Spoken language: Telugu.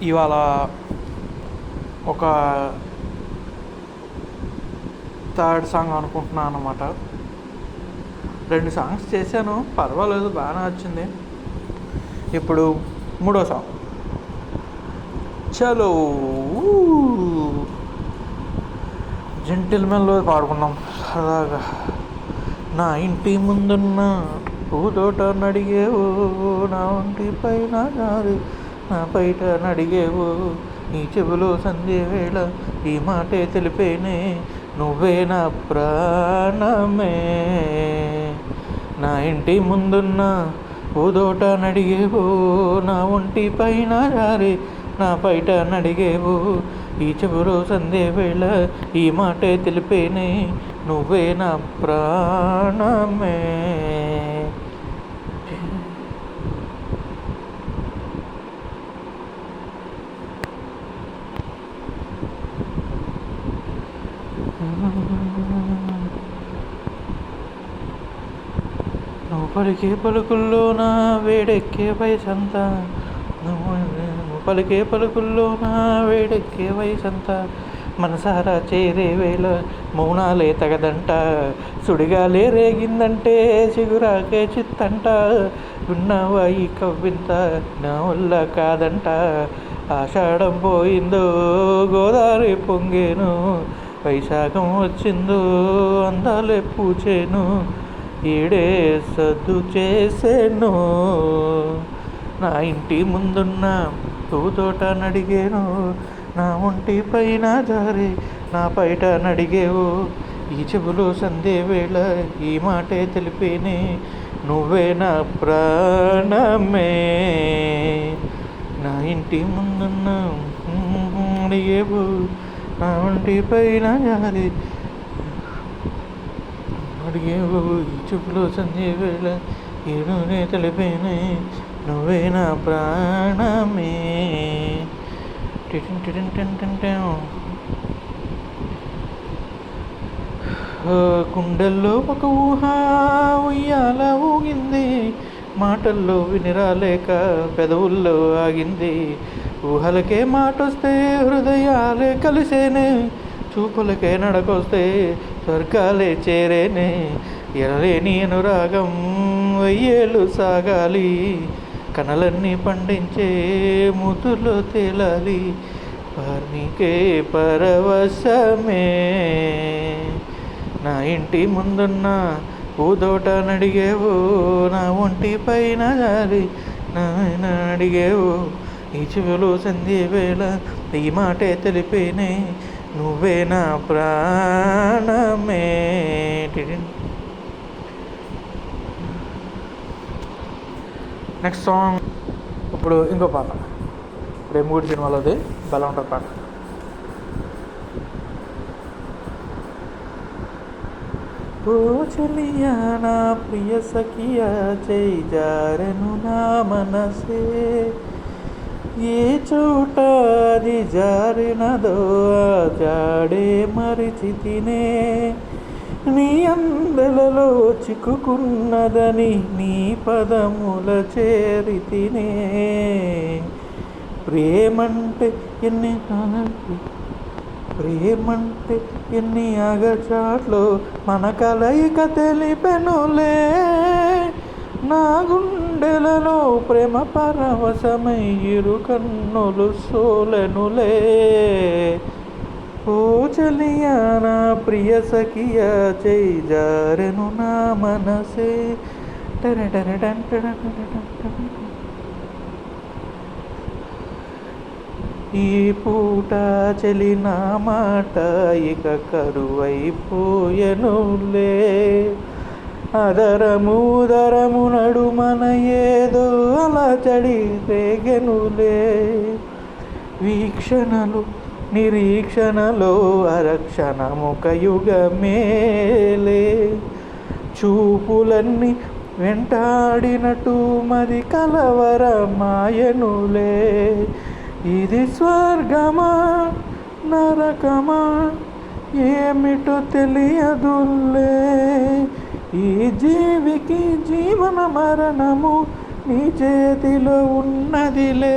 ఇవాళ ఒక థర్డ్ సాంగ్ అనుకుంటున్నాను అన్నమాట. 2 సాంగ్స్ చేశాను, పర్వాలేదు, బాగానే వచ్చింది. ఇప్పుడు 3వ సాంగ్ చలో జెంటిల్మెన్లో పాడుకున్నాం అలాగా. నా ఇంటి ముందున్న పూతోట నడిగేవో, నా ఒంటి పైన గారి నా బయట నడిగేవో, నీ చెవిలో సంధ్య వేళ ఈ మాటే తెలిపేనే, నువ్వే నా ప్రాణమే. నా ఇంటి ముందున్న పూదోట నడిగేవో, నా ఒంటి పైన జారి నా బయట నడిగేవో, ఈ చెవిలో సంధ్య వేళ ఈ మాటే తెలిపేనే, నువ్వే నా ప్రాణమే. నువ్వు పలికే పలుకుల్లోనా వేడెక్కే వయసంతా, నువ్వు పలికే పలుకుల్లోనా వేడెక్కే వయసంతా, మనసారా చేరే వేళ మౌనాలే తగదంట, సుడిగాలే రేగిందంటే చిగురాకే చిత్తంట, విన్నావా ఈ కవ్వింత నా వల్ల కాదంట, ఆషాఢం పోయిందో గోదావరి పొంగేను, వైశాఖం వచ్చిందో అందాలే పూచేను, ఈడే సద్దు చేసేను. నా ఇంటి ముందున్న పూతోట నడిగేను, నా ఒంటి పైన జారి నా బయట నడిగేవు, ఈ చెవులో సందే వేళ ఈ మాటే తెలిపేనే, నువ్వే నా ప్రాణమే. నా ఇంటి ముందున్న అడిగేవు, నా ఒంటి పైన జారి అడిగేవు, ఈ చెవులో సందే వేళ ఏనునే తెలిపేనే, నువ్వే నా ప్రాణమే. గుండెల్లో ఒక ఊహ ఉయ్యాల ఊగింది, మాటల్లో వినిరాలేక పెదవుల్లో ఆగింది, ఊహలకే మాటొస్తే హృదయాలే కలిసేనే, చూపులకే నడకొస్తే స్వర్గాలే చేరేనే, ఎనలేని అనురాగం వెయ్యేళ్ళు సాగాలి, కనలన్నీ పండించే ముద్దులో తేలాలి, వారికే పరవశమే. నా ఇంటి ముందున్న పూదోట నడిగేవో, నా ఒంటి పైన జారి నా అడిగేవో, ఈ చెవిలో సంధ్య వేళ ఈ మాటే తెలిపేనే, నువ్వే నా ప్రాణమే. నెక్స్ట్ సాంగ్ ఇప్పుడు ఇంకో పాట, ఇప్పుడు 3 సినిమాలోది బలం ఉంటుంది పాట. ఓ చలియా నా ప్రియ సఖియా జై జారెను నా మనసే, ఏ చోట అది జారినదో ఆ జాడే మరిచితినే, నీ అందెలలో చిక్కుకున్నదని నీ పదముల చేరితినే, ప్రేమంటే ఎన్ని అగచాట్లు మన కలయిక తెలిపెనులే, నా గుండెలలో ప్రేమ పరవశమై ఇరు కన్నులు సోలెనులే, ఓ చలియా నా ప్రియ సఖియా జై జారెను నా మనసే. ఈ పూట చలి నా మాట ఇక కరువైపోయెనులే, అదరము నడుమన ఏదో అలా చడి రేగెనులే, వీక్షణలు నిరీక్షణలో అరక్షణముక యుగమేలే, చూపులన్నీ వెంటాడినట్టు మరి కలవరమాయనులే, ఇది స్వర్గమా నరకమా ఏమిటో తెలియదులే, ఈ జీవికి జీవన మరణము నీ చేతిలో ఉన్నదిలే